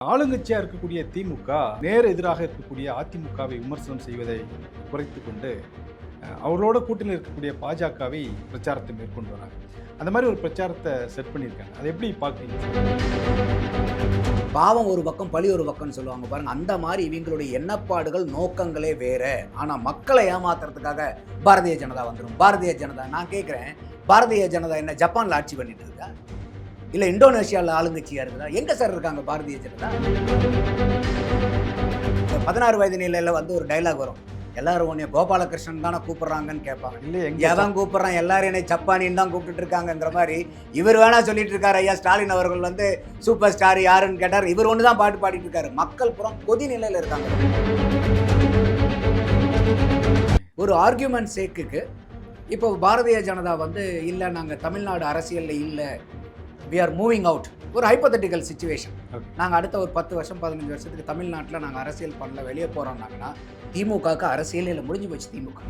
ஆளுங்கட்சியாக இருக்கக்கூடிய திமுக நேர் எதிராக இருக்கக்கூடிய அதிமுகவை விமர்சனம் செய்வதை குறைத்து கொண்டு அவர்களோட கூட்டணியில் இருக்கக்கூடிய பாஜகவை பிரச்சாரத்தை மேற்கொண்டு வராங்க. அந்த மாதிரி ஒரு பிரச்சாரத்தை செட் பண்ணியிருக்காங்க. அதை எப்படி பார்க்குறீங்க? பாவம் ஒரு பக்கம் பழி ஒரு பக்கம்னு சொல்லுவாங்க பாருங்க. அந்த மாதிரி இவங்களுடைய எண்ணப்பாடுகள் நோக்கங்களே வேற. ஆனால் மக்களை ஏமாத்துறதுக்காக பாரதிய ஜனதா வந்துடும். பாரதிய ஜனதா நான் கேட்குறேன், பாரதிய ஜனதா என்ன ஜப்பானில் ஆட்சி பண்ணிட்டு இருக்கா? இல்லை இந்தோனேஷியாவில் ஆளுங்கட்சியாக இருக்குதா? எங்கே சார் இருக்காங்க பாரதிய ஜனதா? 16 வயது நிலையில் வந்து ஒரு டைலாக் வரும், எல்லாரும் உன்னை கோபாலகிருஷ்ணன் தானே கூப்பிடுறாங்கன்னு கேட்பாங்க. இல்லை எவன் கூப்பிட்றான், எல்லாரும் என்னை சப்பானின்னு தான் கூப்பிட்டு இருக்காங்கிற மாதிரி இவர் வேணா சொல்லிட்டு இருக்காரு. ஐயா ஸ்டாலின் அவர்கள் வந்து சூப்பர் ஸ்டார் யாருன்னு கேட்டார், இவர் ஒன்று தான் பாட்டு பாடிட்டு இருக்காரு. மக்கள் புறம் கொதி நிலையில் இருக்காங்க. ஒரு ஆர்கியூமெண்ட் சேக்குக்கு இப்போ பாரதிய ஜனதா வந்து இல்லை நாங்கள் தமிழ்நாடு அரசியலில் இல்லை, வி ஆர் மூவிங் அவுட். ஒரு ஹைப்போதெட்டிக்கல் சிச்சுவேஷன், நாங்கள் அடுத்த ஒரு 10 வருஷம் 15 வருஷத்துக்கு தமிழ்நாட்டில் நாங்கள் அரசியல் பண்ணல, வெளியே போகிறோம்னாங்கன்னா திமுகவுக்கு அரசியலில் முடிஞ்சு போச்சு. திமுக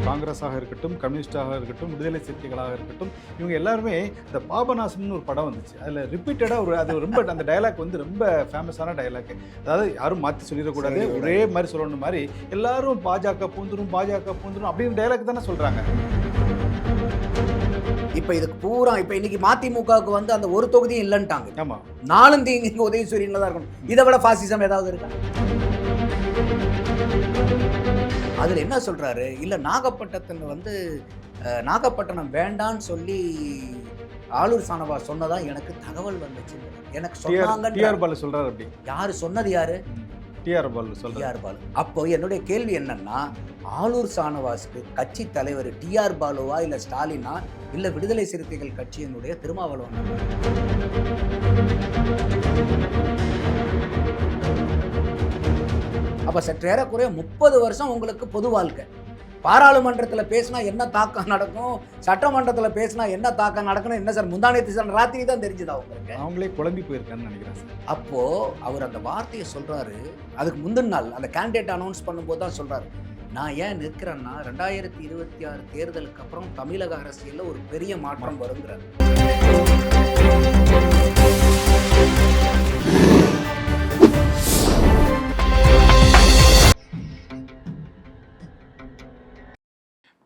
காங்கிரஸாக இருக்கட்டும், கம்யூனிஸ்டாக இருக்கட்டும், விடுதலை சிறுத்தைகளாக இருக்கட்டும், இவங்க எல்லாருமே இந்த பாபநாசம்னு ஒரு படம் வந்துச்சு. அதில் ரிப்பீட்டடாக அது ரொம்ப அந்த டைலாக் வந்து ரொம்ப ஃபேமஸான டைலாக். அதாவது யாரும் மாற்றி சொல்லிடக்கூடாது, ஒரே மாதிரி சொல்லணும் மாதிரி எல்லாரும் பாஜக பூந்துரும் அப்படின்னு டைலாக் தானே சொல்கிறாங்க. இப்போ இதுக்கு பூரா இப்போ இன்னைக்கு மதிமுகவுக்கு வந்து அந்த ஒரு தொகுதியும் இல்லைன்ட்டாங்க. ஆமாம், நாலும் இங்கே உதயசூரியனில் தான் இருக்கணும். இதை விட பாசிசம் ஏதாவது இருக்கா? அதில் என்ன சொல்கிறாரு, இல்லை நாகப்பட்டினத்தில் வந்து நாகப்பட்டினம் வேண்டான்னு சொல்லி ஆளூர் சானவா சொன்னதா எனக்கு தகவல் வந்துச்சு. எனக்கு சொன்னாங்க. டிஆர் பாலு சொல்கிறார். அப்படி யார் சொன்னது? யாரு? டிஆர் பாலு சொல்றாரு. டிஆர் பாலு. அப்போ என்னுடைய கேள்வி என்னன்னா, ஆளூர் சானவாஸ்க்கு கட்சி தலைவர் டிஆர் பாலுவா, இல்லை ஸ்டாலினா, இல்லை விடுதலை சிறுத்தைகள் கட்சியினுடைய திருமாவளவன்? அப்ப சற்றேறக்குறைய 30 வருஷம் உங்களுக்கு பொது வாழ்க்கை. பாராளுமன்றத்தில் பேசினா என்ன தாக்கம் நடக்கும், சட்டமன்றத்தில் பேசினா என்ன தாக்கம் நடக்கணும், என்ன சார் முந்தானேத்து ராத்திரி தான் தெரிஞ்சுதா உங்களுக்கு? அவங்களே குழம்பி போயிருக்கான்னு நினைக்கிறேன் சார். அப்போ அவர் அந்த வார்த்தையை சொல்றாரு. அதுக்கு முந்தின நாள் அந்த கேண்டிடேட் அனௌன்ஸ் பண்ணும்போது தான் சொல்றாரு, நான் ஏன் நிற்கிறேன்னா 2026 தேர்தலுக்கு அப்புறம் தமிழக அரசியலில் ஒரு பெரிய மாற்றம் வருங்கிறார்.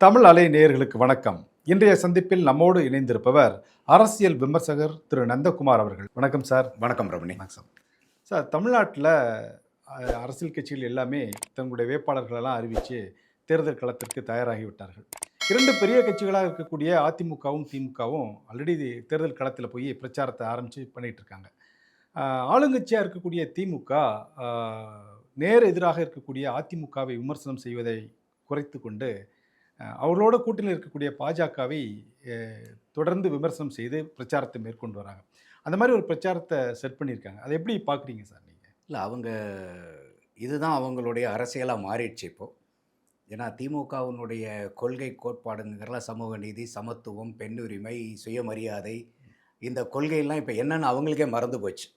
தமிழ் அலை நேயர்களுக்கு வணக்கம். இன்றைய சந்திப்பில் நம்மோடு இணைந்திருப்பவர் அரசியல் விமர்சகர் திரு நந்தகுமார் அவர்கள். வணக்கம் சார். வணக்கம் ரமணி. வணக்கம் சார். தமிழ்நாட்டில் அரசியல் கட்சிகள் எல்லாமே தங்களுடைய வேட்பாளர்களெல்லாம் அறிவித்து தேர்தல் களத்திற்கு தயாராகிவிட்டார்கள். 2 பெரிய கட்சிகளாக இருக்கக்கூடிய அதிமுகவும் திமுகவும் ஆல்ரெடி தேர்தல் களத்தில் போய் பிரச்சாரத்தை ஆரம்பித்து பண்ணிகிட்டு இருக்காங்க. ஆளுங்கட்சியாக இருக்கக்கூடிய திமுக நேர் எதிராக இருக்கக்கூடிய அதிமுகவை விமர்சனம் செய்வதை குறைத்து கொண்டு அவர்களோட கூட்டணியில் இருக்கக்கூடிய பாஜகவை தொடர்ந்து விமர்சனம் செய்து பிரச்சாரத்தை மேற்கொண்டு வராங்க. அந்த மாதிரி ஒரு பிரச்சாரத்தை செட் பண்ணியிருக்காங்க. அதை எப்படி பார்க்குறீங்க சார் நீங்கள்? இல்லை, அவங்க இதுதான் அவங்களுடைய அரசியலாக மாறிடுச்சு இப்போது. ஏன்னா திமுகவினுடைய கொள்கை கோட்பாடுங்கிறலாம் சமூக நீதி, சமத்துவம், பெண்ணுரிமை, சுயமரியாதை, இந்த கொள்கையெல்லாம் இப்போ என்னென்னு அவங்களுக்கே மறந்து போச்சு.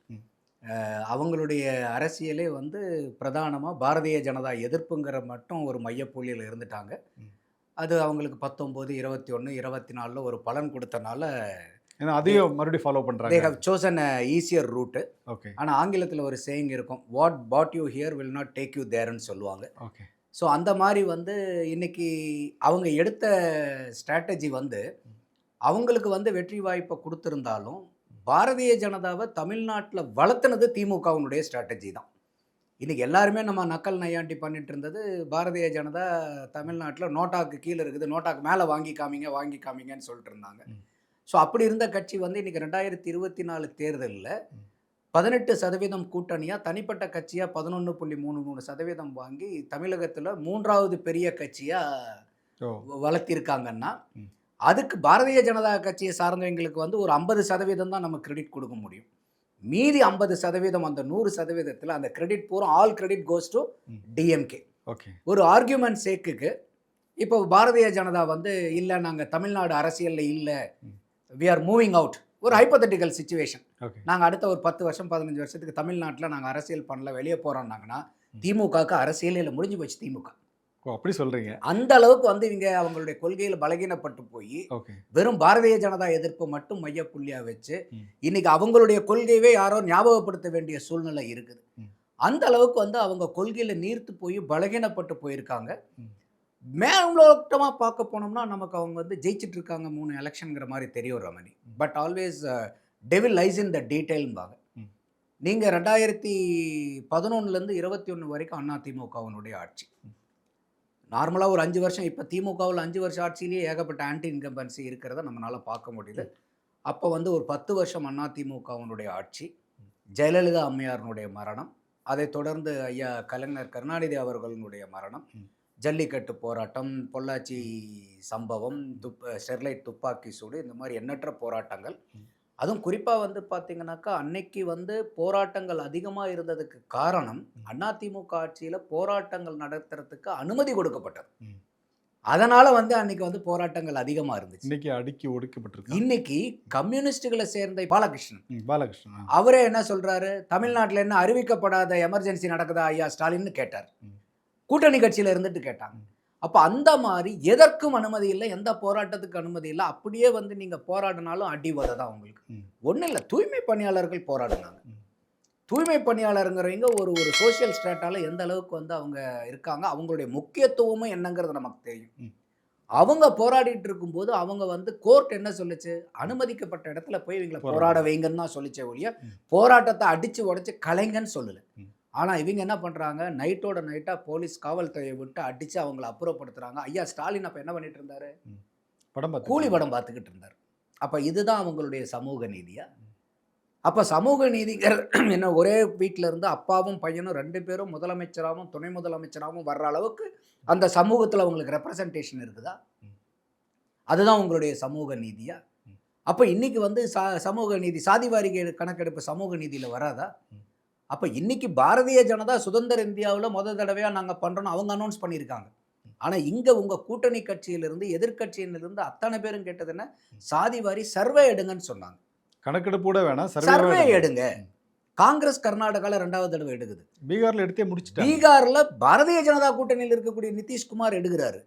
அவங்களுடைய அரசியலே வந்து பிரதானமாக பாரதிய ஜனதா எதிர்ப்புங்கிற மட்டும் ஒரு மையப்புள்ளியில் இருந்துட்டாங்க. அது அவங்களுக்கு 19, 21, 24 ஒரு பலன் கொடுத்தனால அதையும் மறுபடியும் ஃபாலோ பண்ணுறாங்க. they have chosen a easier route. Okay. ஆனால் ஆங்கிலத்தில் ஒரு சேயிங் இருக்கும், what but you hear will not take you தேர்ன்னு சொல்லுவாங்க. ஓகே. ஸோ அந்த மாதிரி வந்து இன்னைக்கு அவங்க எடுத்த ஸ்ட்ராட்டஜி வந்து அவங்களுக்கு வந்து வெற்றி வாய்ப்பை கொடுத்துருந்தாலும் பாரதிய ஜனதாவை தமிழ்நாட்டில் வளர்த்துனது திமுகவினுடைய ஸ்ட்ராட்டஜி தான். இன்றைக்கி எல்லாருமே நம்ம நக்கல் நையாண்டி பண்ணிட்டு இருந்தது, பாரதிய ஜனதா தமிழ்நாட்டில் நோட்டாக்கு கீழே இருக்குது, நோட்டாக்கு மேலே வாங்கி காமிங்கன்னு சொல்லிட்டு இருந்தாங்க. ஸோ அப்படி இருந்த கட்சி வந்து இன்றைக்கி 2024 தேர்தலில் 18% கூட்டணியாக, தனிப்பட்ட கட்சியாக 11.33% வாங்கி தமிழகத்தில் 3வது பெரிய கட்சியாக வளர்த்திருக்காங்கன்னா, அதுக்கு பாரதிய ஜனதா கட்சியை சார்ந்தவங்களுக்கு வந்து ஒரு 50% தான் நம்ம கிரெடிட் கொடுக்க முடியும். மீதி 50%, அந்த 100%, அந்த கிரெடிட் பூரா all credit goes to DMK. Okay. ஒரு ஆர்கியூமெண்ட் சேக்குக்கு இப்போ பாரதிய ஜனதா வந்து இல்லை நாங்கள் தமிழ்நாடு அரசியலில் இல்லை, வி ஆர் மூவிங் அவுட். ஒரு ஹைப்போதெட்டிக்கல் சிச்சுவேஷன், நாங்கள் அடுத்த ஒரு 10 வருஷம் 15 வருஷத்துக்கு தமிழ்நாட்டில் நாங்கள் அரசியல் பண்ணல, வெளியே போகிறோம்னாங்கன்னா திமுகவுக்கு அரசியலில் முடிஞ்சு போச்சு. திமுக ஓ, அப்படி சொல்றீங்க. அந்த அளவுக்கு வந்து இவங்க அவங்களுடைய கொள்கையில பலகீனப்பட்டு போய் ஓகே. வெறும் பாரதிய ஜனதா எதிர்ப்பு மட்டும் மையப்புள்ளியா வச்சு ம். இன்னைக்கு அவங்களுடைய கொள்கையவே யாரோ ஞாபகப்படுத்த வேண்டிய சூழ்நிலை இருக்குது. ம். அந்த அளவுக்கு வந்து அவங்க கொள்கையில நீர்த்து போய் பலகீனப்பட்டு போயிருக்காங்க. ம். மேலோட்டமா பார்க்க போனோம்னா நமக்கு அவங்க வந்து ஜெயிச்சிட்டு இருக்காங்க 3 எலெக்ஷன்ங்கிற மாதிரி தெரியும் Ramani. But always devil lies in the டீடைல்பாங்க. ம். நீங்க 2011லேருந்து 21 வரைக்கும் அதிமுகவினுடைய ஆட்சி. நார்மலா ஒரு 5 வருஷம், இப்ப திமுகவில் 5 வருஷம் ஆட்சியிலேயே ஏகப்பட்ட ஆன்டி இன்கம்பன்சி இருக்கிறத நம்மளால பார்க்க முடியுது. அப்போ வந்து ஒரு 10 வருஷம் அதிமுகவினுடைய ஆட்சி, ஜெயலலிதா அம்மையாரினுடைய மரணம், அதைத் தொடர்ந்து ஐயா கலைஞர் கருணாநிதி அவர்களுடைய மரணம், ஜல்லிக்கட்டு போராட்டம், பொள்ளாச்சி சம்பவம், ஸ்டெர்லைட் துப்பாக்கி சூடு, இந்த மாதிரி எண்ணற்ற போராட்டங்கள். அதுவும் குறிப்பாக வந்து பார்த்தீங்கன்னாக்கா அன்னைக்கு வந்து போராட்டங்கள் அதிகமாக இருந்ததுக்கு காரணம் அதிமுக ஆட்சியில் போராட்டங்கள் நடத்துறதுக்கு அனுமதி கொடுக்கப்பட்டது. அதனால வந்து அன்னைக்கு வந்து போராட்டங்கள் அதிகமாக இருந்துச்சு. இன்னைக்கு அடுக்கி ஒடுக்கப்பட்டிருக்கு. இன்னைக்கு கம்யூனிஸ்டுகளை சேர்ந்த பாலகிருஷ்ணன் அவரே என்ன சொல்றாரு, தமிழ்நாட்டில் என்ன அறிவிக்கப்படாத எமர்ஜென்சி நடக்குதா ஐயா ஸ்டாலின்னு கேட்டார். கூட்டணி கட்சியில் இருந்துட்டு கேட்டாங்க. அப்போ அந்த மாதிரி எதற்கும் அனுமதி இல்லை, எந்த போராட்டத்துக்கு அனுமதி இல்லை. அப்படியே வந்து நீங்கள் போராடினாலும் அடி உதை தான் உங்களுக்கு. ஒன்றும் இல்லை, தூய்மை பணியாளர்கள் போராடினாங்க. தூய்மை பணியாளருங்கிறவங்க ஒரு சோஷியல் ஸ்டேட்டால எந்த அளவுக்கு வந்து அவங்க இருக்காங்க, அவங்களுடைய முக்கியத்துவமும் என்னங்கிறது நமக்கு தெரியும். அவங்க போராடிட்டு இருக்கும்போது அவங்க வந்து கோர்ட் என்ன சொல்லுச்சு, அனுமதிக்கப்பட்ட இடத்துல போய் இவங்களை போராட வைங்கன்னு தான் சொல்லிச்சே ஒழிய போராட்டத்தை அடிச்சு உடைச்சு கலைங்கன்னு சொல்லலை. ஆனால் இவங்க என்ன பண்ணுறாங்க, நைட்டோட நைட்டாக போலீஸ் காவல்துறையை விட்டு அடித்து அவங்கள அப்புறப்படுத்துகிறாங்க. ஐயா ஸ்டாலின் அப்போ என்ன பண்ணிட்டு இருந்தாரு, கூலி படம் பார்த்துக்கிட்டு இருந்தார். அப்போ இதுதான் அவங்களுடைய சமூக நீதியா? அப்போ சமூக நீதிங்கிறது என்ன, ஒரே வீட்டில் இருந்து அப்பாவும் பையனும் 2 பேரும் முதலமைச்சராகவும் துணை முதலமைச்சராகவும் வர்ற அளவுக்கு அந்த சமூகத்தில் அவங்களுக்கு ரெப்ரசன்டேஷன் இருக்குதா? அதுதான் உங்களுடைய சமூக நீதியா? அப்போ இன்னைக்கு வந்து சமூக நீதி, சாதிவாரி கணக்கெடுப்பு சமூக நீதியில் வராதா? அப்போ இன்னைக்கு பாரதிய ஜனதா சுதந்திர இந்தியாவில் முதல் தடவையாக நாங்கள் பண்ணுறோன்னு அவங்க அனௌன்ஸ் பண்ணியிருக்காங்க. ஆனால் இங்கே உங்கள் கூட்டணி கட்சியிலிருந்து எதிர்கட்சியிலிருந்து அத்தனை பேரும் கேட்டது என்ன, சாதிவாரி சர்வே எடுங்கன்னு சொன்னாங்க. கணக்கெடுப்பு கூட வேணாம், சர்வே எடுங்க. காங்கிரஸ் கர்நாடகாவில் 2வது தடவை எடுக்குது. பீகாரில் எடுத்தே முடிச்சுட்டு, பீகாரில் பாரதிய ஜனதா கூட்டணியில் இருக்கக்கூடிய நிதிஷ்குமார் எடுக்கிறாரு.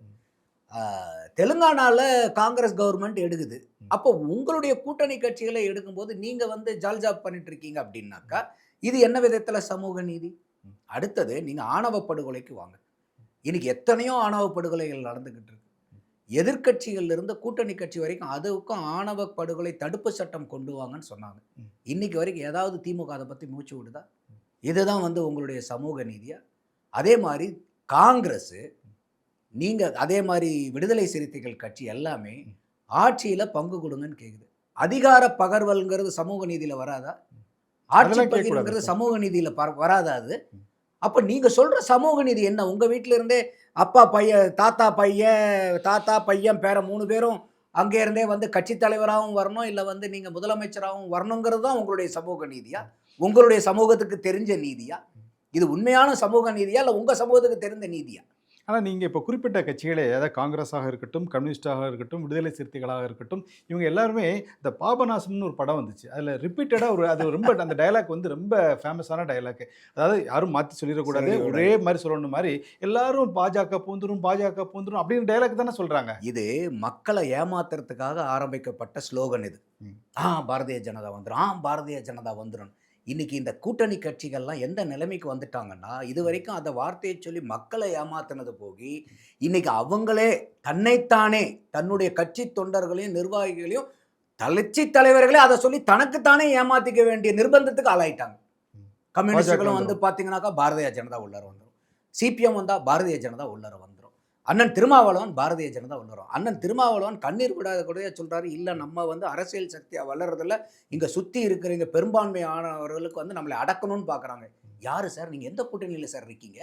தெலுங்கானாவில் காங்கிரஸ் கவர்மெண்ட் எடுக்குது. அப்போ உங்களுடைய கூட்டணி கட்சிகளை எடுக்கும்போது நீங்கள் வந்து ஜால்ஜாப் பண்ணிட்டு இருக்கீங்க அப்படின்னாக்கா இது என்ன விதத்தில் சமூக நீதி? அடுத்தது நீங்கள் ஆணவ படுகொலைக்கு வாங்க. இன்னைக்கு எத்தனையோ ஆணவ படுகொலைகள் நடந்துக்கிட்டு இருக்கு. எதிர்கட்சிகள் இருந்து கூட்டணி கட்சி வரைக்கும் அதுக்கும் ஆணவ படுகொலை தடுப்பு சட்டம் கொண்டு வாங்கன்னு சொன்னாங்க. இன்னைக்கு வரைக்கும் ஏதாவது திமுக அதை பற்றி மூச்சு விடுதா? இதுதான் வந்து உங்களுடைய சமூக நீதியா? அதே மாதிரி காங்கிரஸ், நீங்கள் அதே மாதிரி விடுதலை சிறுத்தைகள் கட்சி எல்லாமே ஆட்சியில் பங்கு கொடுங்கன்னு கேட்குது. அதிகார பகர்வல்ங்கிறது சமூக நீதியில் வராதா? ஆட்சி பகிர்வுங்கிறது சமூக நீதியில் வராது. அப்போ நீங்கள் சொல்கிற சமூக நீதி என்ன? உங்கள் வீட்டில் இருந்தே அப்பா பையன், தாத்தா பையன் பேர 3 பேரும் அங்கே இருந்தே வந்து கட்சி தலைவராகவும் வரணும், இல்லை வந்து நீங்கள் முதலமைச்சராகவும் வரணுங்கிறது தான் உங்களுடைய சமூக நீதியா? உங்களுடைய சமூகத்துக்கு தெரிஞ்ச நீதியா? இது உண்மையான சமூக நீதியா, இல்லை உங்கள் சமூகத்துக்கு தெரிந்த நீதியா? ஆனால் நீங்கள் இப்போ குறிப்பிட்ட கட்சிகளே, அதாவது காங்கிரஸாக இருக்கட்டும், கம்யூனிஸ்டாக இருக்கட்டும், விடுதலை சிறுத்தைகளாக இருக்கட்டும், இவங்க எல்லாருமே இந்த பாபநாசம்னு ஒரு படம் வந்துச்சு. அதில் ரிப்பீட்டடாக அது ரொம்ப அந்த டயலாக் வந்து ரொம்ப ஃபேமஸான டயலாக். அதாவது யாரும் மாற்றி சொல்லிடக்கூடாது, ஒரே மாதிரி சொல்லணும் மாதிரி எல்லாரும் பாஜக பூந்துரும் அப்படின்னு டயலாக் தானே சொல்கிறாங்க. இது மக்களை ஏமாத்துறதுக்காக ஆரம்பிக்கப்பட்ட ஸ்லோகன் இது. பாரதிய ஜனதா வந்துடும், பாரதிய ஜனதா வந்துடும். இன்னைக்கு இந்த கூட்டணி கட்சிகள்லாம் எந்த நிலைமைக்கு வந்துட்டாங்கன்னா, இது வரைக்கும் அந்த வார்த்தையை சொல்லி மக்களை ஏமாத்தினது போகி இன்னைக்கு அவங்களே தன்னைத்தானே தன்னுடைய கட்சி தொண்டர்களையும் நிர்வாகிகளையும் தலைச்சி தலைவர்களே அதை சொல்லி தனக்குத்தானே ஏமாத்திக்க வேண்டிய நிர்பந்தத்துக்கு ஆளாயிட்டாங்க. கம்யூனிஸ்டுகளும் வந்து பார்த்தீங்கன்னாக்கா பாரதிய ஜனதா உள்ளார வந்துடும், சிபிஎம் வந்தால் பாரதிய ஜனதா உள்ளார வந்துடும், அண்ணன் திருமாவளவன் பாரதிய ஜனதா உள்ளாரும். அண்ணன் திருமாவளவன் கண்ணீர் விடாத கூட சொல்கிறாரு, இல்லை நம்ம வந்து அரசியல் சக்தியாக வளர்றதில்ல, இங்கே சுற்றி இருக்கிற பெரும்பான்மையானவர்களுக்கு வந்து நம்மளை அடக்கணும்னு பார்க்குறாங்க. யார் சார் நீங்கள்? எந்த கூட்டணியில் சார் இருக்கீங்க?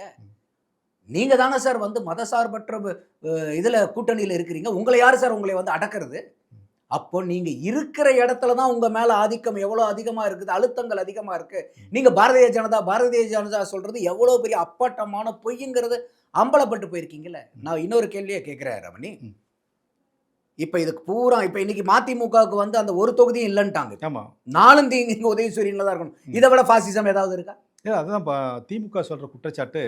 நீங்கள் தானே சார் வந்து மதசார்பற்ற இதில் கூட்டணியில் இருக்கிறீங்க. உங்களை யார் சார் உங்களை வந்து அடக்கிறது? அப்போ நீங்கள் இருக்கிற இடத்துல தான் உங்கள் மேலே ஆதிக்கம் எவ்வளோ அதிகமாக இருக்குது, அழுத்தங்கள் அதிகமாக இருக்குது. நீங்கள் பாரதிய ஜனதா சொல்கிறது எவ்வளோ பெரிய அப்பட்டமான பொய்ங்கிறது அம்பலப்பட்டு போயிருக்கீங்கல்ல. நான் இன்னொரு கேள்வியை கேட்குறேன் ரமணி. இப்போ இதுக்கு பூரா இப்போ இன்னைக்கு மதிமுகவுக்கு வந்து அந்த ஒரு தொகுதியும் இல்லைன்ட்டாங்க. ஆமாம், 4 இங்கே உதயசூரியனில் தான் இருக்கணும். இதை விட ஃபாசிசம் ஏதாவது இருக்கா? இல்லை, அதுதான் திமுக சொல்கிற குற்றச்சாட்டு.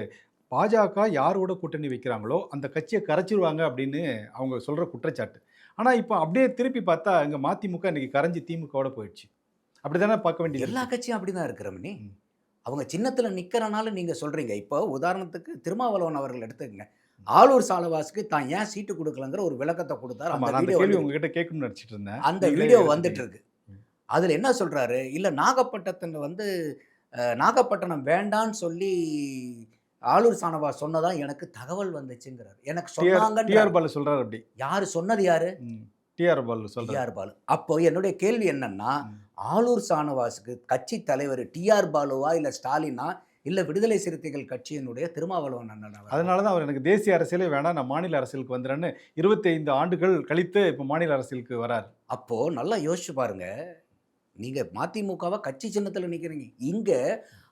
பாஜக யாரோட கூட்டணி வைக்கிறாங்களோ அந்த கட்சியை கரைச்சிருவாங்க அப்படின்னு அவங்க சொல்ற குற்றச்சாட்டு. ஆனா இப்போ அப்படியே திருப்பி பார்த்தா இங்க மதிமுக இன்னைக்கு கரைஞ்சு திமுகவோட போயிடுச்சு. அப்படிதானே பார்க்க வேண்டியது எல்லா இருக்கு. கட்சியும் அப்படிதான் இருக்கு ரமணி. ம். அவங்க சின்னத்துல நிக்கிறனால நீங்க சொல்றீங்க. இப்போ உதாரணத்துக்கு திருமாவளவன் அவர்கள் எடுத்துக்கங்க. ஆளூர் சாலவாஸ்க்கு தான் ஏன் சீட்டு குடுக்கலங்கிற ஒரு விளக்கத்த குடுத்தாரு. ஆமா, அந்த நான் அந்த வீடியோ கேள்வி வந்து உங்ககிட்ட கேட்கணும்னு நினைச்சிட்டு இருந்தேன். அந்த நீங்களே வீடியோ வந்துட்டு எடுத்துட்டீங்க. இருக்கு. ம். அதுல என்ன சொல்றாரு, இல்ல நாகப்பட்டினத்துல வந்து நாகப்பட்டினம் வேண்டான்னு சொல்லி ஆளூர் சானவாஸ் சொன்னதா எனக்கு தகவல் வந்துச்சுங்கிறாரு. எனக்கு டிஆர் சொன்னாங்கன்றாரு. பாலு சொல்றாரு அப்படி. யாரு சொன்னது யாரு? டிஆர் பாலு சொல்றாரு. டிஆர் பாலு. அப்போ என்னுடைய கேள்வி என்னன்னா, ம். ஆளூர் சானவாஸுக்கு கட்சி தலைவர் டிஆர் பாலுவா, இல்ல ஸ்டாலினா, இல்ல விடுதலை சிறுத்தைகள் கட்சியினுடைய திருமாவளவன் அண்ணனா? அதனால தான் அவர் எனக்கு தேசிய அரசியலே வேணாம், நான் மாநில அரசியலுக்கு வந்துறேன்னு 25 ஆண்டுகள் கழித்து இப்போ மாநில அரசியலுக்கு வராரு. அப்போ நல்லா யோசிச்சு பாருங்க. நீங்க மதிமுகவா கட்சி சின்னத்துல நிக்கிறீங்க. இங்க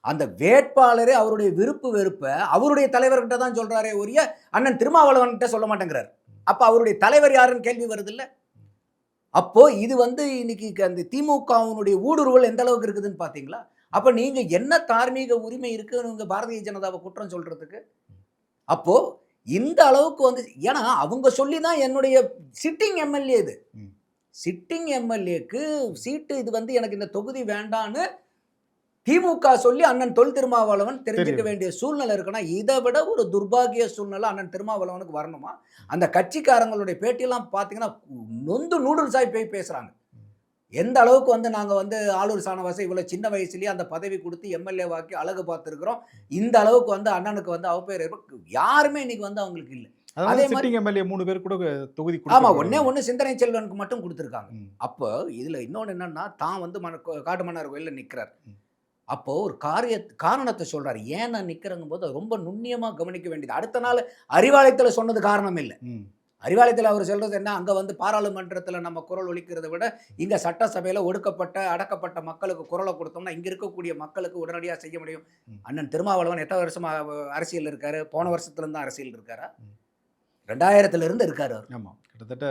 அந்த வேட்பாளரே அவருடைய விருப்பு வெறுப்ப அவருடைய தலைவர்கிட்ட தான் சொல்றாரே ஒழிய அண்ணன் திருமாவளவன்கிட்ட சொல்ல மாட்டேங்கிறார். அப்ப அவருடைய தலைவர் யாருன்னு கேள்வி வருதுல்ல. அப்போ இது வந்து இன்னைக்கு அந்த திமுகவினுடைய ஊடுருவல் எந்த அளவுக்கு இருக்குதுன்னு பாத்தீங்களா? அப்ப நீங்க என்ன தார்மீக உரிமை இருக்குன்னு உங்க பாரதிய ஜனதாவை குற்றம் சொல்றதுக்கு? அப்போ இந்த அளவுக்கு வந்து ஏன்னா அவங்க சொல்லி தான் என்னுடைய சிட்டிங் எம்எல்ஏ இது. ம். சிட்டிங் எம்எல்ஏக்கு சீட்டு இது வந்து எனக்கு இந்த தொகுதி வேண்டான்னு திமுக சொல்லி அண்ணன் தொல் திருமாவளவன் தெரிஞ்சுக்க தெரியும். வேண்டிய சூழ்நிலை இருக்குன்னா, இதை விட ஒரு துர்பாகிய சூழ்நிலை அண்ணன் திருமாவளவனுக்கு வரணுமா? அந்த கட்சிக்காரங்களுடைய பேட்டியெல்லாம் பார்த்தீங்கன்னா, நொந்து நூடுல்ஸ் ஆகி போய் பேசுறாங்க. எந்த அளவுக்கு வந்து நாங்க வந்து ஆளூர் சானவாசை இவ்வளவு சின்ன வயசுலயே அந்த பதவி கொடுத்து எம்எல்ஏ வாக்கி அழகு பார்த்திருக்கிறோம். இந்த அளவுக்கு வந்து அண்ணனுக்கு வந்து அவப்பெயர் இருக்கு. யாருமே இன்னைக்கு வந்து அவங்களுக்கு இல்ல. அதனால அதே மாதிரி சிட்டிங் எம்எல்ஏ 3 பேர் கூட தொகுதி ஆமா, கொடுக்க ஒண்ணே ஒண்ணு சிந்தனை செல்வனுக்கு மட்டும் கொடுத்திருக்காங்க. ம். அப்போ இதுல இன்னொன்னு என்னன்னா, தான் வந்து காட்டுமன்னார் கோயில்ல நிக்கிறார். ம். அப்போ ஒரு காரணத்தை சொல்றாரு. ஏன் நான் நிக்கிறேங்கும்போது அது ரொம்ப நுண்ணியமா கவனிக்க வேண்டியது. அடுத்த நாள் அறிவாலயத்துல சொன்னது காரணம் இல்ல. ம். அறிவாலயத்துல அவர் சொல்றது என்ன, அங்க வந்து பாராளுமன்றத்துல நம்ம குரல் ஒலிக்கிறத விட, இங்க சட்டசபையில ஒடுக்கப்பட்ட, அடக்கப்பட்ட மக்களுக்கு குரலை கொடுத்தோம்னா, இங்க இருக்கக்கூடிய மக்களுக்கு உடனடியா செய்ய முடியும். ம். அண்ணன் திருமாவளவன் எத்தனை வருஷமா அரசியல் இருக்காரு? போன வருஷத்துல இருந்து அரசியல் இருக்காரா? ம். 2000ல இருந்து இருக்காரு அவர். ஆமா. கிட்டத்தட்ட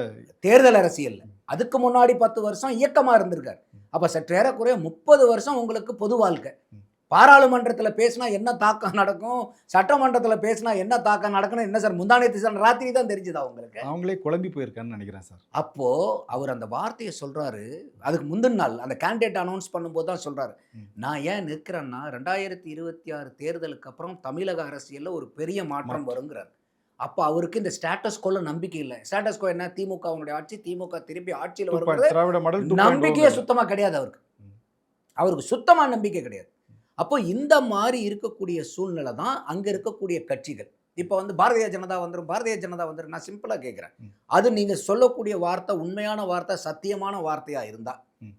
தேர்தல் அரசியல்ல. அதுக்கு முன்னாடி 10 வருஷம் இயக்கமா இருந்திருக்காரு. அப்ப சற்றேறக்குறைய 30 வருஷம் உங்களுக்கு பொது வாழ்க்கை. ம். பாராளுமன்றத்துல பேசினா என்ன தாக்கம் நடக்கும், சட்டமன்றத்துல பேசினா என்ன தாக்கம் நடக்கும்னு என்ன சார் முந்தானேத்து சார் ராத்திரி தான் தெரிஞ்சதா உங்களுக்கு? அவங்களே குழம்பி போயிருக்கான்னு நினைக்கிறேன் சார். அப்போ அவர் அந்த வார்த்தையை சொல்றாரு. அதுக்கு முந்தின நாள் அந்த கேண்டிடேட் அனௌன்ஸ் பண்ணும்போது தான் சொல்றாரு. ம். நான் ஏன் நிற்கிறேன்னா 2026 தேர்தலுக்கு அப்புறம் தமிழக அரசியல்ல ஒரு பெரிய மாற்றம் வருங்கிறார். அப்ப அவருக்கு இந்த ஸ்டேட்டஸ் கோல நம்பிக்கை இல்ல. ஸ்டேட்டஸ் கோ என்ன, திமுகவினுடைய ஆட்சி, திமுக திருப்பி ஆட்சியில 2 வரும்போது திராவிட மாடல் 2.0 நம்பிக்கையே சுத்தமா கிடையாது அவருக்கு. ம். அவருக்கு சுத்தமா நம்பிக்கை கிடையாது. அப்போ இந்த மாதிரி இருக்கக்கூடிய சூழ்நிலை தான் அங்க இருக்கக்கூடிய கட்சிகள். இப்போ வந்து பாரதிய ஜனதா வந்துரும், பாரதிய ஜனதா வந்துரும். நான் சிம்பிளா கேட்கிறேன். ம். அது நீங்க சொல்லக்கூடிய வார்த்தை உண்மையான வார்த்தை, சத்தியமான வார்த்தையா இருந்தா, ம்.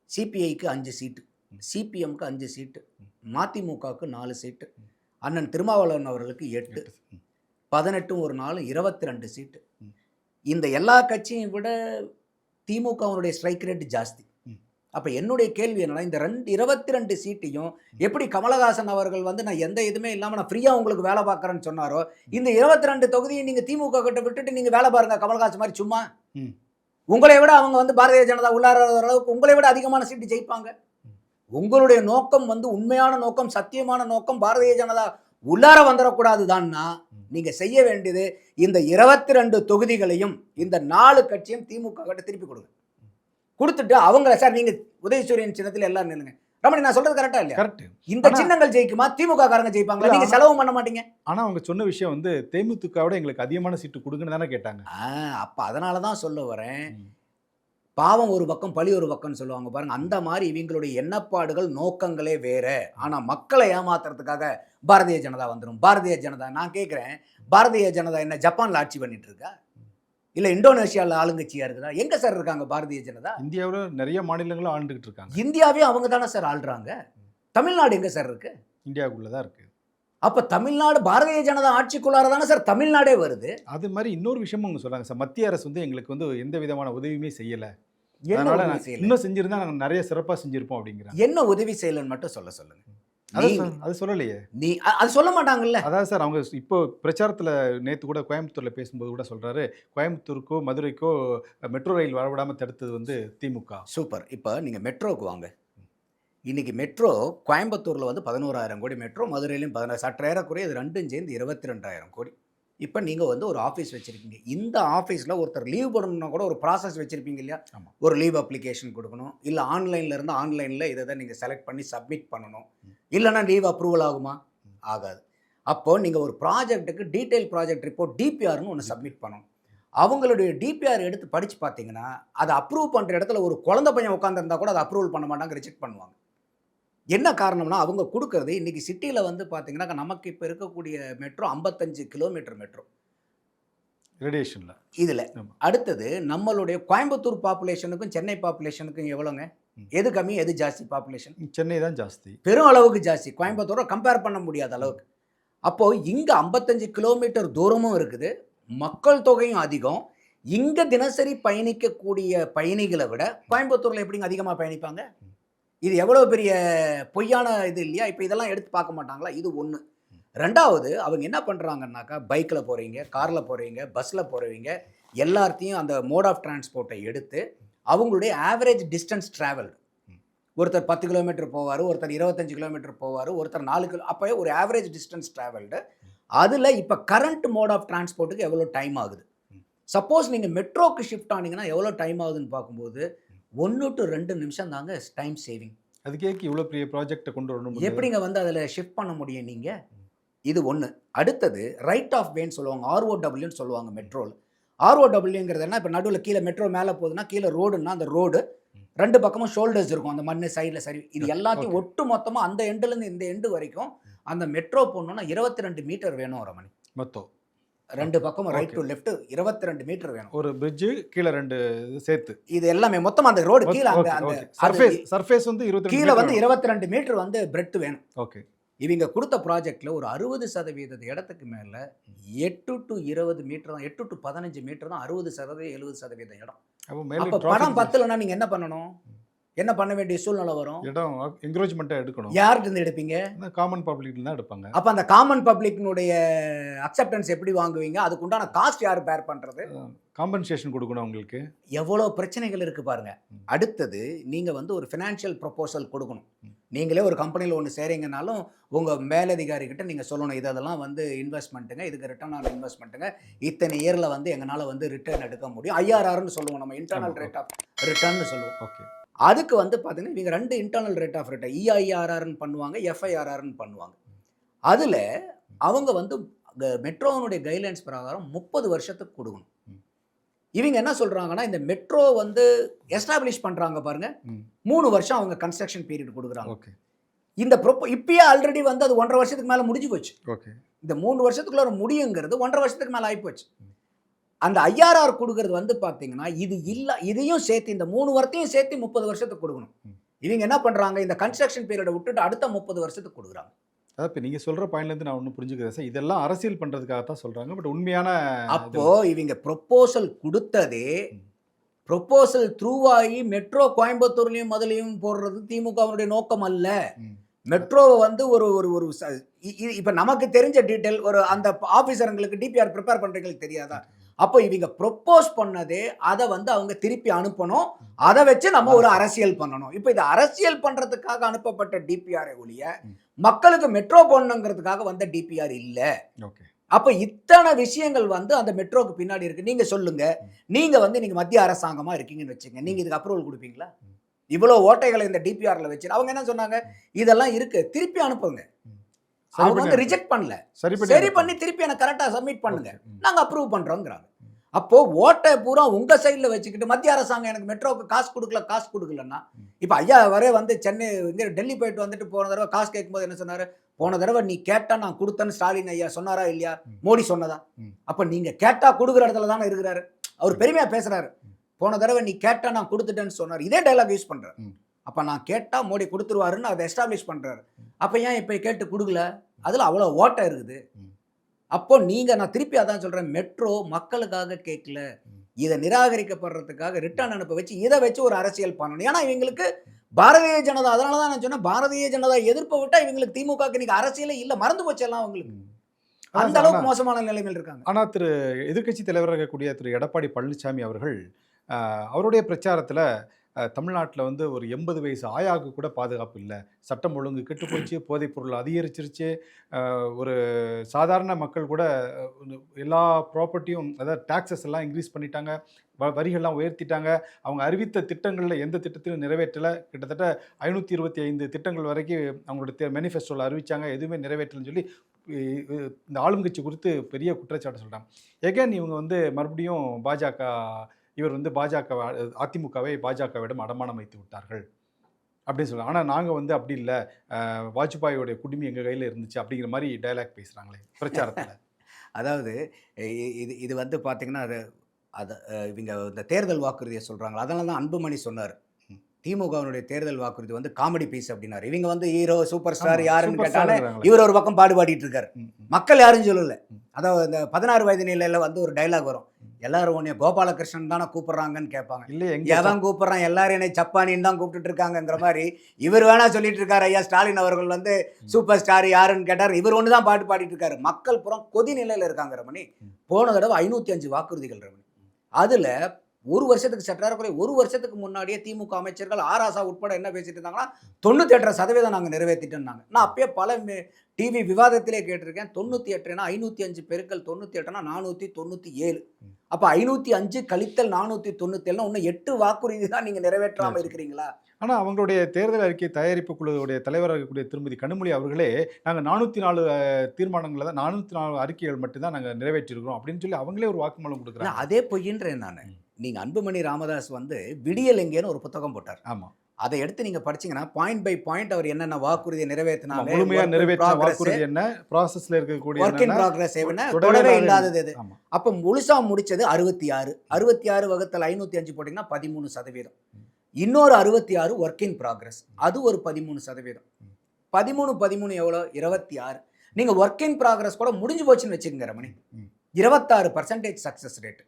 சிபிஐக்கு 5 சீட்டு, ம். சிபிஎம்க்கு 5 சீட்டு, ம். மதிமுகவுக்கு 4 சீட்டு, ம். அண்ணன் திருமாவளவன் அவர்களுக்கு 8, 8. ம். 18 ஒரு 4 22 சீட்டு. ம். இந்த எல்லா கட்சியும் விட திமுகவினுடைய ஸ்ட்ரைக் ரேட் ஜாஸ்தி. ம். அப்ப என்னுடைய கேள்வி என்னன்னா, இந்த 22 சீட்டையும் எப்படி கமலஹாசன் அவர்கள் வந்து நான் எந்த இதுவுமே இல்லாம நான் ஃப்ரீயா உங்களுக்கு வேலை பார்க்குறேன்னு சொன்னாரோ, இந்த 22 தொகுதியை நீங்க திமுக கிட்ட விட்டுட்டு நீங்க வேலை பாருங்க கமலஹாசன் மாதிரி சும்மா. ம். உங்களை விட அவங்க வந்து பாரதிய ஜனதா உள்ளார அளவுக்கு உங்களை விட அதிகமான சீட்டு ஜெயிப்பாங்க. உங்களுடைய நோக்கம் வந்து உண்மையான நோக்கம், சத்தியமான நோக்கம் பாரதிய ஜனதா உள்ளார வந்துடக்கூடாது தான்னா, நீங்க செய்ய வேண்டியது இந்த 22 தொகுதிகளையும் இந்த 4 கட்சியும் திமுக கிட்ட திருப்பி கொடுங்க. கொடுத்துட்டு அவங்கள சார் நீங்க உதயசூரியன் சின்னத்தில் எல்லாம் நில்லுங்க. ரமணி நான் சொல்றது கரெக்டா இல்லையா? கரெக்ட். இந்த சின்னங்கள் ஜெயிக்குமா? திமுக காரங்க ஜெயிப்பாங்களா? நீங்க செலவு பண்ண மாட்டீங்க. ஆனா அவங்க சொன்ன விஷயம் வந்து தேமுதிகவோட எங்களுக்கு அதிகமான சீட்டு கொடுங்கன்னு தானே கேட்டாங்க. அப்ப அதனால தான் சொல்ல வரேன். ம். பாவம் ஒரு பக்கம், பழி ஒரு பக்கம்னு சொல்லுவாங்க பாருங்க. அந்த மாதிரி இவங்களுடைய எண்ணப்பாடுகள், நோக்கங்களே வேற. ஆனா மக்களை ஏமாத்துறதுக்காக பாரதிய ஜனதா வந்துரும். பாரதிய ஜனதா நான் கேட்கிறேன், பாரதிய ஜனதா என்ன ஜப்பான்ல ஆட்சி பண்ணிட்டு இருக்கா? இல்ல இந்தோனேஷியால ஆளுங்கட்சியா இருக்குதா? எங்க சார் இருக்காங்க பாரதிய ஜனதா? இந்தியாவுல நிறைய மாநிலங்களும் ஆண்டுகிட்டு இருக்காங்க. இந்தியாவே அவங்க தானே சார் ஆள்றாங்க. தமிழ்நாடு எங்க சார் இருக்கு? இந்தியாவுக்குள்ள தான் இருக்கு. அப்ப தமிழ்நாடு பாரதிய ஜனதா ஆட்சிக்குள்ளார தானே சார் தமிழ்நாடே வருது. அது மாதிரி இன்னொரு விஷயமும் அவங்க சொல்றாங்க சார். மத்திய அரசு வந்து எங்களுக்கு வந்து எந்த விதமான உதவியுமே செய்யல. என்ன அதனால உதவி நான் செய்யல? இன்னும் செஞ்சிருந்தா நாங்க நிறைய சிறப்பா செஞ்சிருப்போம் அப்படிங்கிறாங்க. என்ன உதவி செய்யலன்னு மட்டும் சொல்லுங்க. அது சொல்லலையே. அது சொல்ல மாட்டாங்கல்ல. அதாவது சார் அவங்க இப்போ பிரச்சாரத்துல நேத்து கூட கோயம்புத்தூர்ல பேசும்போது கூட சொல்றாரு, கோயம்புத்தூருக்கோ மதுரைக்கோ மெட்ரோ ரயில் வரவிடாம தடுத்தது வந்து திமுக. சூப்பர். இப்ப நீங்க மெட்ரோக்கு வாங்க. இன்னைக்கு மெட்ரோ கோயம்புத்தூரில் வந்து 11,000 கோடி, மெட்ரோ மதுரையிலையும் 16, சற்றேறக்குறைய இது ரெண்டும் சேர்ந்து 22,000 கோடி. இப்போ நீங்கள் வந்து ஒரு ஆஃபீஸ் வச்சுருக்கீங்க. இந்த ஆஃபீஸில் ஒருத்தர் லீவ் போடணும்னா கூட ஒரு ப்ராசஸ் வச்சுருப்பீங்க இல்லையா? ஆமா. ஒரு லீவ் அப்ளிகேஷன் கொடுக்கணும், இல்லை ஆன்லைனில் இருந்து ஆன்லைனில் இதை தான் நீங்கள் செலக்ட் பண்ணி சப்மிட் பண்ணணும். இல்லைன்னா லீவ் அப்ரூவல் ஆகுமா? ஆகாது. அப்போது நீங்கள் ஒரு ப்ராஜெக்ட்டுக்கு டீட்டெயில் ப்ராஜெக்ட் ரிப்போர்ட் டிபிஆர்னு ஒன்று சப்மிட் பண்ணணும். அவங்களுடைய டிபிஆர் எடுத்து படித்து பார்த்தீங்கன்னா, அதை அப்ரூவ் பண்ணுற இடத்துல ஒரு குழந்தை பையன் உட்காந்துருந்தா கூட அதை அப்ரூவல் பண்ண மாட்டாங்க, ரிஜெக்ட் பண்ணுவாங்க. என்ன காரணம்னா, அவங்க குடுக்குறது இன்னைக்கு சிட்டியில வந்து பார்த்தீங்கன்னா, நமக்கு இப்ப இருக்கக்கூடிய மெட்ரோ 55 கிலோமீட்டர் மெட்ரோ. ரேடியேஷன்ல. இதுல. ஆமா. அடுத்தது நம்மளுடைய கோயம்புத்தூர் பாப்புலேஷனுக்கும், சென்னை பாப்புலேஷனுக்கும் எவ்வளோங்க? எது கம்மி, எது ஜாஸ்தி பாப்புலேஷன்? சென்னை தான் ஜாஸ்தி. பெரும் அளவுக்கு ஜாஸ்தி. கோயம்புத்தூரை கம்பேர் பண்ண முடியாத அளவுக்கு. அப்போ இங்க 55 கிலோமீட்டர் தூரமும் இருக்குது. மக்கள் தொகையும் அதிகம். இங்க தினசரி பயணிக்கக்கூடிய பயணிகளை விட கோயம்புத்தூர்ல எப்படிங்க அதிகமா பயணிப்பாங்க? இது எவ்வளோ பெரிய பொய்யான இது இல்லையா? இப்போ இதெல்லாம் எடுத்து பார்க்க மாட்டாங்களா? இது ஒன்று. ரெண்டாவது, அவங்க என்ன பண்ணுறாங்கன்னாக்கா, பைக்கில் போகிறீங்க, காரில் போகிறீங்க, பஸ்ஸில் போகிறவங்க எல்லாத்தையும் அந்த மோட் ஆஃப் டிரான்ஸ்போர்ட்டை எடுத்து அவங்களுடைய ஆவரேஜ் டிஸ்டன்ஸ் ட்ராவல், ஒருத்தர் 10 கிலோமீட்டர் போவார், ஒருத்தர் 25 கிலோமீட்டர் போவார், ஒருத்தர் 4 கிலோ, அப்போ ஒரு ஆவரேஜ் டிஸ்டன்ஸ் ட்ராவல்டு. அதில் இப்போ கரண்ட் மோட் ஆஃப் டிரான்ஸ்போர்ட்டுக்கு எவ்வளோ டைம் ஆகுது? சப்போஸ் நீங்கள் மெட்ரோக்கு ஷிஃப்ட் ஆனீங்கன்னா எவ்வளோ டைம் ஆகுதுன்னு பார்க்கும்போது 1 to 2 நிமிஷம் தாங்க டைம் சேவிங். அதுக்கே இவ்வளோ பெரிய ப்ராஜெக்ட்டை கொண்டு வரணும். எப்படிங்க வந்து அதில் ஷிஃப்ட் பண்ண முடியும் நீங்கள்? இது ஒன்று. அடுத்தது ரைட் ஆஃப் வேன்னு சொல்லுவாங்க, ஆர்ஓடபிள்யூன்னு சொல்லுவாங்க மெட்ரோவில். ஆர்ஓடபிள்யூங்கிறது என்ன? இப்போ நடுவில் கீழே மெட்ரோ மேலே போகுதுன்னா கீழே ரோடுன்னா அந்த ரோடு 2 பக்கமும் ஷோல்டர்ஸ் இருக்கும், அந்த மண் சைடில் சரி. இது எல்லாத்தையும் ஒட்டு மொத்தமாக அந்த எண்டுலேருந்து இந்த எண்டு வரைக்கும் அந்த மெட்ரோ போடணுன்னா 22 மீட்டர் வேணும் ரமணி. மொத்தம் 2 பக்கமும் ரைட் டு லெஃப்ட் 22 மீட்டர் வேணும். ஒரு பிரிட்ஜ் கீழே 2 சேர்த்து. இது எல்லாமே மொத்தம் அந்த ரோடு கீழே அந்த சர்ஃபேஸ் வந்து 22 கீழே வந்து 22 மீட்டர் வந்து பிரெட் வேணும். ஓகே. இவங்க கொடுத்த ப்ராஜெக்ட்ல ஒரு 60% இடத்துக்கு மேல 8 to 20 மீட்டர் தான், 8 to 15 மீட்டர் தான் 60% 70% இடம். அப்ப பணம் பத்தலன்னா நீங்க என்ன பண்ணணும்? என்ன பண்ண வேண்டிய சூழ்நிலை வரும்? இடம் என்கரேஜ்மெண்ட்டா எடுக்கணும். யார்கிட்ட இருந்து எடுப்பீங்க? காமன் பப்ளிக்ல தான் எடுப்பாங்க. அப்ப அந்த காமன் பப்ளிக்னுடைய அக்செப்டன்ஸ் எப்படி வாங்குவீங்க? அதுக்கு உண்டான காஸ்ட் யார் பேர் பண்றது? காம்பன்சேஷன் கொடுக்கணும் அவங்களுக்கு. எவ்வளவு பிரச்சனைகள் இருக்கு பாருங்க. அடுத்தது நீங்க வந்து ஒரு ஃபினான்ஷியல் ப்ரொபோசல் கொடுக்கணும். நீங்களே ஒரு கம்பெனியில் ஒன்று செய்கிறீங்கனாலும் உங்கள் மேலதிகாரிகிட்ட நீங்கள் சொல்லணும், இதெல்லாம் வந்து இன்வெஸ்ட்மெண்ட்டுங்க, இதுக்கு ரிட்டர்ன் ஆன் இன்வெஸ்ட்மெண்ட்டுங்க, இத்தனை இயரில் வந்து எங்களால் வந்து ரிட்டர்ன் எடுக்க முடியும். ஐஆர்ஆர்னு சொல்லுவோம், நம்ம இன்டர்னல் ரேட் ஆஃப் ரிட்டர்ன்னு சொல்லுவோம். ஓகே. அதுக்கு வந்து பார்த்தீங்கன்னா இவங்க 2 இன்டர்னல் ரேட் ஆஃப் ரிட்டர்ன், இஐஆர்ஆர்னு பண்ணுவாங்க, எஃப்ஐஆர்ஆர்னு பண்ணுவாங்க. அதில் அவங்க வந்து மெட்ரோனுடைய கைட்லைன்ஸ் பிரகாரம் 30 வருஷத்துக்கு கொடுக்கணும். இவங்க என்ன சொல்றாங்கன்னா, இந்த மெட்ரோ வந்து எஸ்டாப்ளிஷ் பண்றாங்க பாருங்க, 3 வருஷம் அவங்க கன்ஸ்ட்ரக்ஷன் பீரியட் கொடுக்குறாங்க. ஓகே. இந்த இப்பயே ஆல்ரெடி வந்து அது 1.5 வருஷத்துக்கு மேல முடிஞ்சு போச்சு. ஓகே. இந்த 3 வருஷத்துக்குள்ள முடியுங்கிறது 1.5 வருஷத்துக்கு மேல ஆகி போச்சு. அந்த ஐஆர்ஆர் கொடுக்கறது வந்து பாத்தீங்கன்னா இது இல்ல, இதையும் சேர்த்து இந்த 3 வருஷத்தையும் சேர்த்து 30 வருஷத்துக்கு கொடுக்கணும். இவங்க என்ன பண்றாங்க, இந்த கன்ஸ்ட்ரக்ஷன் பீரியடை விட்டுட்டு அடுத்த 30 வருஷத்துக்கு கொடுக்குறாங்க. அதாவது இப்போ நீங்கள் சொல்கிற பாயிண்ட்லேருந்து நான் ஒன்றும் புரிஞ்சுக்கிறேன் சார், இதெல்லாம் அரசியல் பண்ணுறதுக்காக தான் சொல்கிறாங்க. பட் உண்மையான அப்போ இவங்க ப்ரொப்போசல் கொடுத்ததே ப்ரொப்போசல் த்ரூ ஆகி மெட்ரோ கோயம்புத்தூர்லையும் மதுரையும் போடுறது திமுகவுடைய நோக்கம் அல்ல. மெட்ரோவை வந்து ஒரு ஒரு இப்போ நமக்கு தெரிஞ்ச டீட்டெயில் ஒரு அந்த ஆஃபீஸருங்களுக்கு டிபிஆர் ப்ரிப்பேர் பண்ணுறவங்களுக்கு தெரியாதா? அப்போ இவங்க ப்ரொப்போஸ் பண்ணதே அதை வந்து அவங்க திருப்பி அனுப்பணும், அதை வச்சு நம்ம ஒரு அரசியல் பண்ணணும். இப்போ இது அரசியல் பண்ணுறதுக்காக அனுப்பப்பட்ட டிபிஆர் ஒழிய மக்களுக்கு மெட்ரோ போடணுங்கிறதுக்காக வந்த டிபிஆர் இல்லை. ஓகே. அப்போ இத்தனை விஷயங்கள் வந்து அந்த மெட்ரோக்கு பின்னாடி இருக்கு. நீங்க சொல்லுங்க, நீங்க வந்து நீங்க மத்திய அரசாங்கமா இருக்கீங்கன்னு வச்சுங்க, நீங்க இதுக்கு அப்ரூவல் கொடுப்பீங்களா? இவ்வளோ ஓட்டைகளை இந்த டிபிஆர்ல வச்சு அவங்க என்ன சொன்னாங்க, இதெல்லாம் இருக்கு திருப்பி அனுப்புங்க. அவங்க வந்து ரிஜெக்ட் பண்ணல, சரி பண்ணி திருப்பி எனக்கு கரெக்டா சப்மிட் பண்ணுங்க, நாங்க அப்ரூவ் பண்றோங்கிறாங்க. அப்போ ஓட்டை பூரா உங்க சைட்ல வச்சுக்கிட்டு மத்திய அரசாங்கம் எனக்கு மெட்ரோக்கு காசு கொடுக்கலன்னா, இப்ப ஐயா வரே வந்து சென்னை டெல்லி போயிட்டு வந்துட்டு போன தடவை காசு கேட்கும்போது என்ன சொன்னாரு, போன தடவை நீ கேட்டா நான் கொடுத்தேன்னு ஸ்டாலின் ஐயா சொன்னாரா இல்லையா? மோடி சொன்னதா? அப்ப நீங்க கேட்டா கொடுக்குற இடத்துல தானே இருக்கிறாரு. அவர் பெருமையா பேசுறாரு, போன தடவை நீ கேட்டா நான் கொடுத்துட்டேன்னு சொன்னார். இதே டைலாக் யூஸ் பண்றாரு. அப்ப நான் கேட்டா மோடி கொடுத்துருவாருன்னு அதை எஸ்டாப்ளிஷ் பண்றாரு. அப்ப ஏன் இப்ப கேட்டு கொடுக்கல? அதுல அவ்வளவு ஓட்டை இருக்குது. அப்போ நீங்க, நான் திருப்பி அதான் சொல்றேன், மெட்ரோ மக்களுக்காக கேட்கல, இதை நிராகரிக்கப்படுறதுக்காக ரிட்டர்ன் அனுப்ப வச்சு இதை வச்சு ஒரு அரசியல் பண்ணணும். ஏன்னா இவங்களுக்கு பாரதிய ஜனதா, அதனாலதான் நான் சொன்னேன், பாரதிய ஜனதா எதிர்ப்பை விட்டா இவங்களுக்கு திமுக இன்னைக்கு அரசியலே இல்ல, மறந்து போச்சு எல்லாம் அவங்களுக்கு. அந்த அளவுக்கு மோசமான நிலைமையில் இருக்காங்க. ஆனா திரு எதிர்க்கட்சி தலைவராக இருக்கக்கூடிய திரு எடப்பாடி பழனிசாமி அவர்கள் அவருடைய பிரச்சாரத்துல தமிழ்நாட்டில் வந்து ஒரு 80 வயசு ஆயாவுக்கு கூட பாதுகாப்பு இல்லை, சட்டம் ஒழுங்கு கெட்டு போச்சு, போதைப் பொருள் அதிகரிச்சிருச்சு, ஒரு சாதாரண மக்கள் கூட எல்லா ப்ராப்பர்ட்டியும், அதாவது டாக்ஸஸ் எல்லாம் இன்க்ரீஸ் பண்ணிட்டாங்க, வரிகள்லாம் உயர்த்திட்டாங்க, அவங்க அறிவித்த திட்டங்களில் எந்த திட்டத்திலும் நிறைவேற்றலை, கிட்டத்தட்ட 525 திட்டங்கள் வரைக்கும் அவங்களுடைய மேனிஃபெஸ்டோவில் அறிவித்தாங்க, எதுவுமே நிறைவேற்றலைன்னு சொல்லி இந்த ஆளுங்கட்சி குறித்து பெரிய குற்றச்சாட்டு சொல்கிறாங்க. எகைன் இவங்க வந்து மறுபடியும் இவர் வந்து அதிமுகவை பாஜகவிடம் அடமானம் வைத்து விட்டார்கள் அப்படின்னு சொல்லுவாங்க. ஆனால் நாங்கள் வந்து அப்படி இல்லை, வாஜ்பாயோடைய குடுமி எங்கள் கையில் இருந்துச்சு அப்படிங்கிற மாதிரி டைலாக் பேசுகிறாங்களே பிரச்சாரத்தில். அதாவது இது இது வந்து பார்த்தீங்கன்னா அது இவங்க இந்த தேர்தல் வாக்குறுதியை சொல்கிறாங்க. அதனால தான் அன்புமணி சொன்னார், திமுகவினுடைய தேர்தல் வாக்குறுதி வந்து காமெடி பீஸ் அப்படின்னாரு. இவங்க வந்து ஹீரோ சூப்பர் ஸ்டார் யாருன்னு கேட்டாலே இவர் ஒரு பக்கம் பாடிட்டு இருக்காரு. மக்கள் யாரும் சொல்லல. அதாவது இந்த 16 வயது நிலையில வந்து ஒரு டைலாக் வரும், எல்லாரும் உன்னைய கோபாலகிருஷ்ணன் தானே கூப்பிடுறாங்கன்னு கேட்பாங்க. இல்லை எவன் கூப்பிடுறான், எல்லாரும் என்னை சப்பானின்னு தான் கூப்பிட்டு இருக்காங்கிற மாதிரி இவர் வேணா சொல்லிட்டு இருக்காரு. ஐயா ஸ்டாலின் அவர்கள் வந்து சூப்பர் ஸ்டார் யாருன்னு கேட்டார், இவர் ஒன்று தான் பாடிட்டு இருக்காரு. மக்கள் புறம் கொதி நிலையில இருக்காங்க ரமணி. போன தடவை 505 வாக்குறுதிகள் ரமணி. அதுல ஒரு வருஷத்துக்கு சற்றாரக்குறை ஒரு வருஷத்துக்கு முன்னாடியே திமுக அமைச்சர்கள் ஆராசா உட்பட என்ன பேசிட்டு இருந்தாங்கன்னா 98% நாங்கள் நிறைவேற்றிட்டோம்னாங்க. நான் அப்பயே பல டிவி விவாதத்திலே கேட்டிருக்கேன். 98 505 பெருக்கல் 98 497. அப்போ 505 கழித்தல் 497 இன்னும் 8 வாக்குறுதி தான் நீங்கள் நிறைவேற்றாமல் இருக்கிறீங்களா? ஆனால் அவங்களுடைய தேர்தல் அறிக்கை தயாரிப்பு குழுவுடைய தலைவராக இருக்கக்கூடிய திருமதி கனிமொழி அவர்களே, நாங்கள் 404 தீர்மானங்களில் தான் 404 அறிக்கைகள் மட்டும்தான் நாங்கள் நிறைவேற்றிருக்கிறோம் அப்படின்னு சொல்லி அவங்களே ஒரு வாக்குமூலம் கொடுக்குறாங்க. அதே பொய்யின்றேன் நான். நீங்கள் அன்புமணி ராமதாஸ் வந்து விடியல் எங்கேன்னு ஒரு புத்தகம் போட்டார். ஆமாம், அதை எடுத்து நீங்க படிச்சீங்கன்னா பாயிண்ட் பை பாயிண்ட் அவர் என்னென்ன வாக்குறுதியை நிறைவேற்றினாங்க, முழுமையா நிறைவேற்ற வாக்குறுதி என்ன, ப்ராசஸ்ல இருக்கக்கூடிய ஒர்க் இன் ப்ராக்ரஸ் என்ன, தொடரவே இல்லாதது எது. அப்ப முழுசா முடிச்சது 66. 66 வகுத்தல் 505 போட்டீங்கன்னா 13%. இன்னொரு 66 ஒர்க் இன் ப்ராக்ரஸ், அது ஒரு 13%. 13 எவ்வளோ? 26. நீங்க ஒர்க் இன் ப்ராக்ரஸ் கூட முடிஞ்சு போச்சுன்னு வச்சுக்கோங்க ரமணி, 26% சக்சஸ் ரேட்.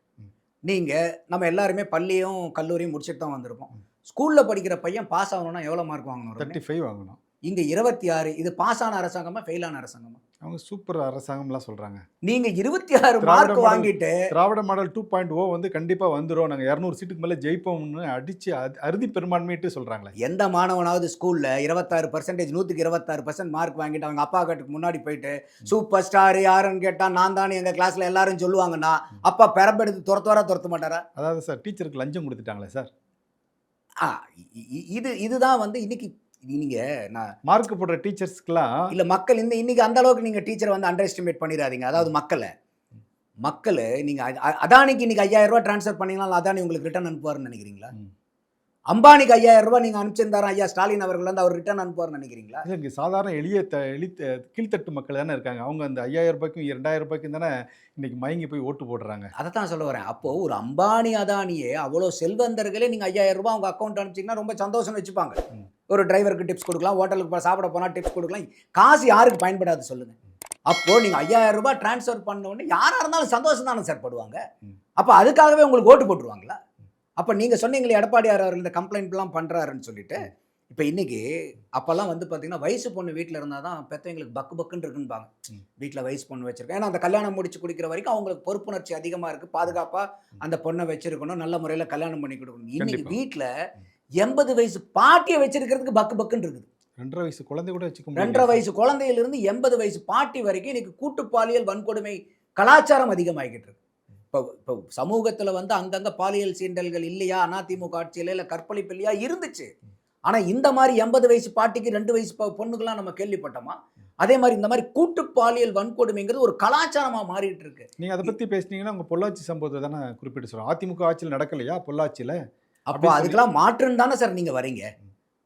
நீங்க நம்ம எல்லாருமே பள்ளியும் கல்லூரியும் முடிச்சுட்டு தான் வந்திருப்போம். ஸ்கூல்ல படிக்கிற பையன் பாஸ் ஆகணும்னா எவ்வளவு மார்க் வாங்கணும்? 35 வாங்கணும். இங்க 26. இது பாஸ் ஆன அரசாங்கமா ஃபெயில் ஆன அரசாங்கமா? அவங்க சூப்பர் அரசாங்கம்லாம் சொல்றாங்க. நீங்க 26 மார்க் வாங்கிட்டு திராவிட மாடல் 2.0 வந்து கண்டிப்பா வந்துரும், நாங்க 200 சீட்டுக்கு மேல ஜெயிப்போம்னு அடிச்சு அறுதி பெரும்பான்மையிட்டு சொல்றாங்களே. எந்த மாணவனாவது ஸ்கூல்ல 26% 100க்கு 26% மார்க் வாங்கிட்டு அவங்க அப்பா கிட்ட முன்னாடி போயிட்டு சூப்பர் ஸ்டார் யாருன்னு கேட்டா நான் தானே எங்க கிளாஸ்ல எல்லாரும் சொல்லுவாங்கன்னா அப்பா பெரம்பெடுத்து துரத்த மாட்டாரா? அதாவது சார் டீச்சருக்கு லஞ்சம் கொடுத்துட்டாங்களே சார். இதுதான் வந்து இன்னைக்கு நீங்க நான் மார்க் போடுற டீச்சர்ஸ்க்குலாம் இல்ல மக்கள் இன்னைக்கு அந்த அளவுக்கு நீங்க டீச்சரை வந்து அண்டர் எஸ்டிமேட் பண்ணிடாதீங்க. அதாவது மக்கள் நீங்க அதானிக்கு இன்னைக்கு 5000 ரூபாய் டிரான்ஸ்ஃபர் பண்ணீங்கன்னா அதானி உங்களுக்கு ரிட்டர்ன் அனுப்புவாருன்னு நினைக்கிறீங்களா? அம்பானிக்கு 5000 ரூபாய் நீங்க அனுப்பிச்சிருந்தாரு ஐயா ஸ்டாலின் அவர்கள் வந்து அவர் ரிட்டர்ன் அனுப்புவார்னு நினைக்கிறீங்களா? இங்கே சாதாரண கீழ்த்தட்டு மக்கள் தானே இருக்காங்க. அவங்க அந்த 5000 ரூபாய்க்கும் 2000 ரூபாய்க்கும் தானே இன்னைக்கு மயங்கி போய் ஓட்டு போடுறாங்க. அதை தான் சொல்ல வரேன். அப்போ ஒரு அம்பானி அதானியே அவ்வளோ செல்வந்தர்களே நீங்க 5000 ரூபாய் அவங்க அக்கௌண்ட் அனுப்பிச்சிங்கன்னா ரொம்ப சந்தோஷம் வச்சுப்பாங்க. ஒரு டிரைவருக்கு டிப்ஸ் கொடுக்கலாம், ஹோட்டலுக்கு சாப்பிட போனால் டிப்ஸ் கொடுக்கலாம். காசு யாருக்கு பயன்படாது சொல்லுங்க? அப்போ நீங்க 5000 ரூபாய் டிரான்ஸ்ஃபர் பண்ண உடனே யாரா இருந்தாலும் சந்தோஷம் தானே சார் படுவாங்க. அப்போ அதுக்காகவே உங்களுக்கு ஓட்டு போட்டுருவாங்களா? அப்போ நீங்க சொன்னீங்களே எடப்பாடியார் அவர்கள் இந்த கம்ப்ளைண்ட்லாம் பண்றாருன்னு சொல்லிட்டு, இப்போ இன்னைக்கு அப்பெல்லாம் வந்து பார்த்தீங்கன்னா வயசு பொண்ணு வீட்டில் இருந்தால் தான் பெற்றவங்களுக்கு பக்குன்னு இருக்குன்பாங்க. வீட்டில் வயசு பொண்ணு வச்சிருக்கேன், ஏன்னா அந்த கல்யாணம் முடிச்சு குடிக்கிற வரைக்கும் அவங்களுக்கு பொறுப்புணர்ச்சி அதிகமாக இருக்குது, பாதுகாப்பாக அந்த பொண்ணை வச்சிருக்கணும், நல்ல முறையில் கல்யாணம் பண்ணி கொடுக்கணும். இன்னைக்கு வீட்டில் 80 வயசு பாட்டியை வச்சிருக்கிறதுக்கு பக்குன்னு இருக்குது. 2.5 வயசு குழந்தை கூட வச்சுக்க முடியும். 2.5 வயசு குழந்தையிலிருந்து 80 வயசு பாட்டி வரைக்கும் இன்னைக்கு கூட்டு பாலியல் வன்கொடுமை கலாச்சாரம் அதிகமாகிட்டு இருக்கு. இப்போ சமூகத்தில் வந்து அங்கங்கே பாலியல் சீண்டல்கள் இல்லையா? அதிமுக ஆட்சியில் இல்லை கற்பழிப்பு இல்லையா? இருந்துச்சு. ஆனால் இந்த மாதிரி 80 வயசு பாட்டிக்கு 2 வயசு பொண்ணுக்கெல்லாம் நம்ம கேள்விப்பட்டோமா? அதே மாதிரி இந்த மாதிரி கூட்டு பாலியல் வன்கொடுமைங்கிறது ஒரு கலாச்சாரமாக மாறிட்டு இருக்கு. நீங்கள் அதை பற்றி பேசுனீங்கன்னா உங்கள் பொள்ளாச்சி சம்பவத்தை தானே குறிப்பிட்டு சொல்கிறோம். அதிமுக ஆட்சியில் நடக்கலையா பொள்ளாச்சியில்? அப்போ அதுக்கெல்லாம் மாற்றுன்னு தானே சார் நீங்கள் வரீங்க.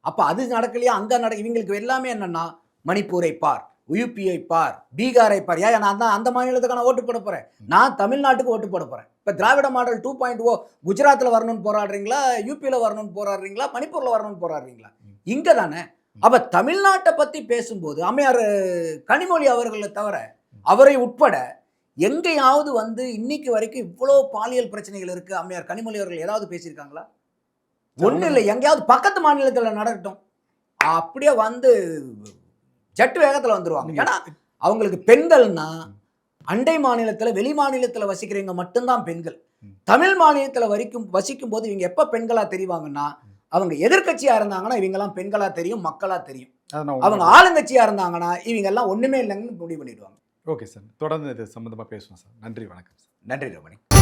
அப்போ அது நடக்கலையா? அங்கே இவங்களுக்கு எல்லாமே என்னன்னா மணிப்பூரை பார், யூபியை பார், பீகாரை பார். ஏன் நான் தான் அந்த மாநிலத்துக்கான ஓட்டு போட போகிறேன், நான் தமிழ்நாட்டுக்கு ஓட்டு போட போகிறேன். இப்போ திராவிட மாடல் 2.0 குஜராத்தில் வரணும்னு போராடுறீங்களா, யூபியில் வரணும்னு போராடுறீங்களா, மணிப்பூரில் வரணும்னு போராடுறீங்களா? இங்கே தானே. அப்போ தமிழ்நாட்டை பற்றி பேசும்போது அம்மையார் கனிமொழி அவர்களை தவிர அவரை உட்பட எங்கேயாவது வந்து இன்னைக்கு வரைக்கும் இவ்வளோ பாலியல் பிரச்சனைகள் இருக்குது, அம்மையார் கனிமொழி அவர்கள் ஏதாவது பேசியிருக்காங்களா? ஒன்றும் இல்லை. எங்கேயாவது பக்கத்து மாநிலத்தில் நடக்கட்டும், அப்படியே வந்து ஜட்டு வேகத்தில் வந்துருவாங்க. ஏன்னா அவங்களுக்கு பெண்கள்னா அண்டை மாநிலத்தில் வெளி மாநிலத்தில் வசிக்கிறவங்க மட்டும்தான் பெண்கள். தமிழ் மாநிலத்தில் வசிக்கும் போது இவங்க எப்போ பெண்களாக தெரிவாங்கன்னா அவங்க எதிர்க்கட்சியா இருந்தாங்கன்னா இவங்கெல்லாம் பெண்களா தெரியும், மக்களா தெரியும். அதை நான் அவங்க உங்களுக்கு- ஆளுங்கட்சியா இருந்தாங்கன்னா இவங்க எல்லாம் ஒண்ணுமே இல்லைன்னு முடிவு பண்ணிடுவாங்க. ஓகே சார், தொடர்ந்து இது சம்மந்தமாக பேசுவோம் சார். நன்றி, வணக்கம் சார். நன்றி ரமணி.